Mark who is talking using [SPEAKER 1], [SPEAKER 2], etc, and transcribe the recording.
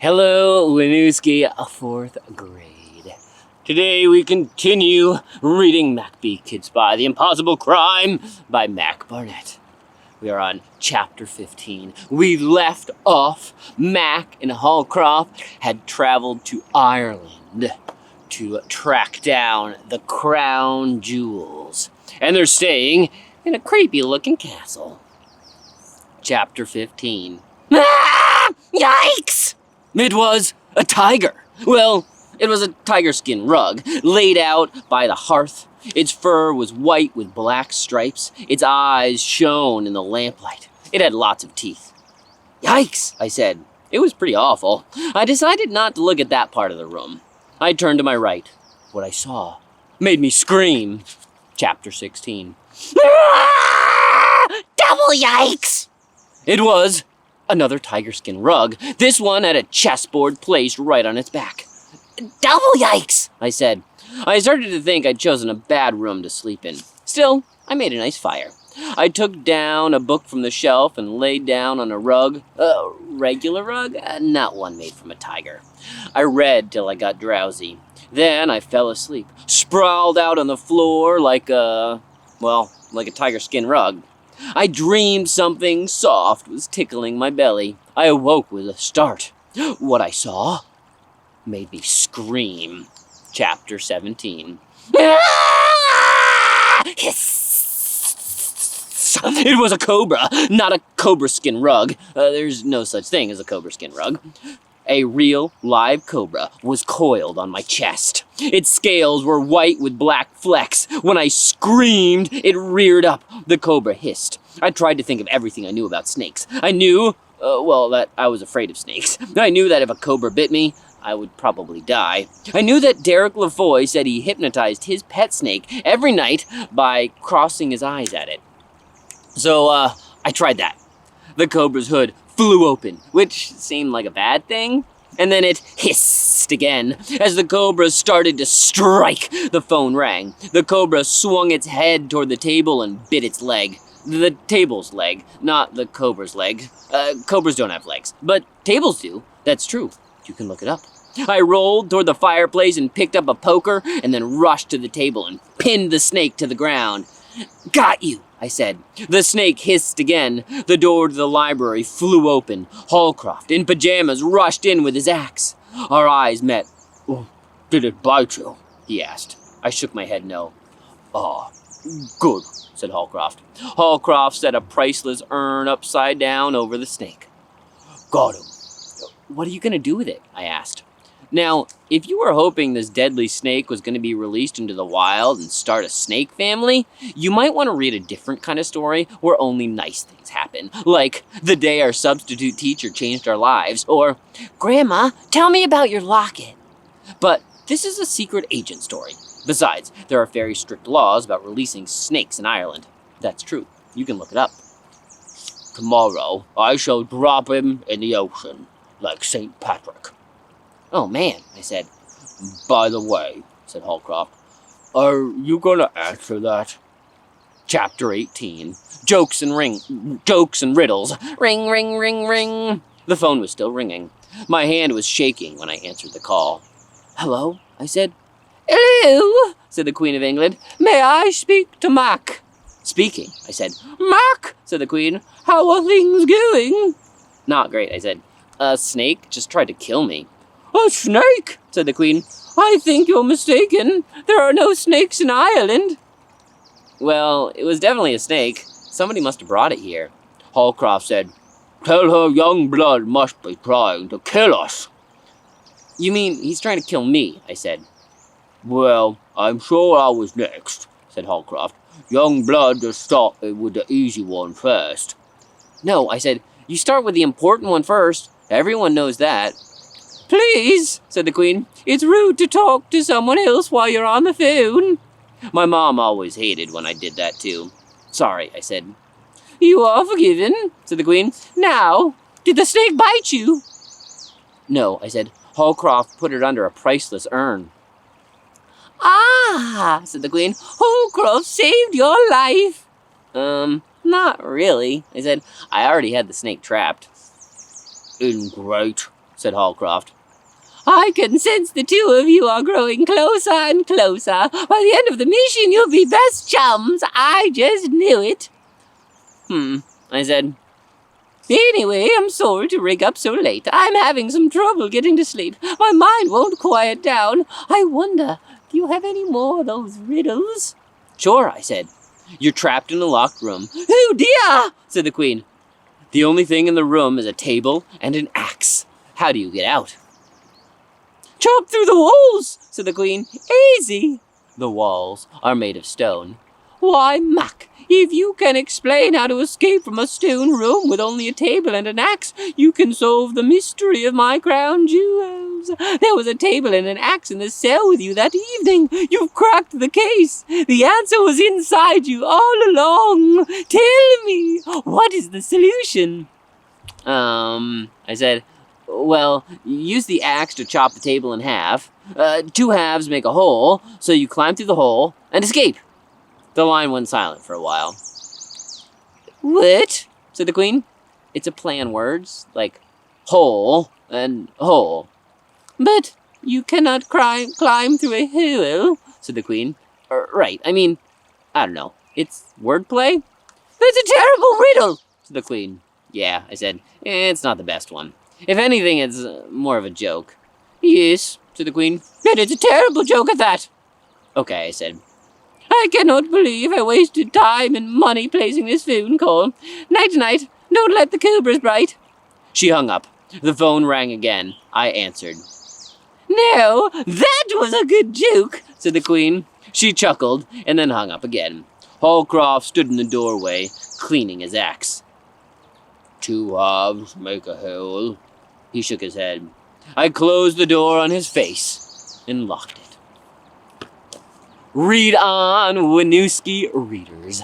[SPEAKER 1] Hello, Winooski, 4th grade. Today we continue reading Mac Kids by The Impossible Crime by Mac Barnett. We are on chapter 15. We left off. Mac and Holcroft had traveled to Ireland to track down the crown jewels. And they're staying in a creepy-looking castle. Chapter 15. Ah! Yikes! It was a tiger. Well, it was a tiger skin rug laid out by the hearth. Its fur was white with black stripes. Its eyes shone in the lamplight. It had lots of teeth. Yikes, I said. It was pretty awful. I decided not to look at that part of the room. I turned to my right. What I saw made me scream. Chapter 16. Ah! Double yikes! It was another tiger skin rug. This one had a chessboard placed right on its back. Double yikes, I said. I started to think I'd chosen a bad room to sleep in. Still, I made a nice fire. I took down a book from the shelf and laid down on a rug. A regular rug? Not one made from a tiger. I read till I got drowsy. Then I fell asleep, sprawled out on the floor like a tiger skin rug. I dreamed something soft was tickling my belly. I awoke with a start. What I saw made me scream. Chapter 17. It was a cobra, not a cobra skin rug. There's no such thing as a cobra skin rug. A real, live cobra was coiled on my chest. Its scales were white with black flecks. When I screamed, it reared up. The cobra hissed. I tried to think of everything I knew about snakes. I knew, that I was afraid of snakes. I knew that if a cobra bit me, I would probably die. I knew that Derek LaFoy said he hypnotized his pet snake every night by crossing his eyes at it. So, I tried that. The cobra's hood flew open, which seemed like a bad thing. And then it hissed again. As the cobra started to strike, the phone rang. The cobra swung its head toward the table and bit its leg. The table's leg, not the cobra's leg. Cobras don't have legs, but tables do. That's true. You can look it up. I rolled toward the fireplace and picked up a poker and then rushed to the table and pinned the snake to the ground. Got you, I said. The snake hissed again. The door to the library flew open. Holcroft, in pajamas, rushed in with his axe. Our eyes met. Oh, did it bite you? He asked. I shook my head no. Good, said Holcroft. Holcroft set a priceless urn upside down over the snake. Got him. What are you going to do with it? I asked. Now, if you were hoping this deadly snake was going to be released into the wild and start a snake family, you might want to read a different kind of story where only nice things happen, like the day our substitute teacher changed our lives, or, Grandma, tell me about your locket. But this is a secret agent story. Besides, there are very strict laws about releasing snakes in Ireland. That's true. You can look it up. Tomorrow, I shall drop him in the ocean, like St. Patrick. Oh, man, I said. By the way, said Holcroft, are you going to answer that? Chapter 18. Jokes and riddles. Ring, ring, ring, ring. The phone was still ringing. My hand was shaking when I answered the call. Hello, I said. Hello, said the Queen of England. May I speak to Mac? Speaking, I said. Mac, said the Queen. How are things going? Not great, I said. A snake just tried to kill me. A snake, said the Queen. I think you're mistaken. There are no snakes in Ireland. Well, it was definitely a snake. Somebody must have brought it here. Holcroft said, Tell her young blood must be trying to kill us. You mean he's trying to kill me, I said. Well, I'm sure I was next, said Holcroft. Young blood just started with the easy one first. No, I said, you start with the important one first. Everyone knows that. Please, said the Queen. It's rude to talk to someone else while you're on the phone. My mom always hated when I did that too. Sorry, I said. You are forgiven, said the Queen. Now, did the snake bite you? No, I said. Holcroft put it under a priceless urn. Ah, said the Queen. Holcroft saved your life. Not really, I said. I already had the snake trapped. Ingrate, said Holcroft. I can sense the two of you are growing closer and closer. By the end of the mission, you'll be best chums. I just knew it. I said. Anyway, I'm sorry to rig up so late. I'm having some trouble getting to sleep. My mind won't quiet down. I wonder, do you have any more of those riddles? Sure, I said. You're trapped in a locked room. Oh dear, said the Queen. The only thing in the room is a table and an axe. How do you get out? Chop through the walls, said the Queen. Easy. The walls are made of stone. Why, Mac, if you can explain how to escape from a stone room with only a table and an axe, you can solve the mystery of my crown jewels. There was a table and an axe in the cell with you that evening. You've cracked the case. The answer was inside you all along. Tell me, what is the solution? I said, well, use the axe to chop the table in half. 2 halves make a hole, so you climb through the hole and escape. The line went silent for a while. What? Said the Queen. It's a play on words, like hole and hole. But you cannot climb through a hole, said the Queen. Right, I mean, I don't know. It's wordplay? That's a terrible riddle, said the Queen. Yeah, I said, it's not the best one. If anything, it's more of a joke. Yes, said the Queen. But it's a terrible joke at that. Okay, I said. I cannot believe I wasted time and money placing this phone call. Night-night, don't let the cobras bite. She hung up. The phone rang again. I answered. No, that was a good joke, said the Queen. She chuckled and then hung up again. Holcroft stood in the doorway, cleaning his axe. 2 halves make a hole. He shook his head. I closed the door on his face and locked it. Read on, Winooski readers.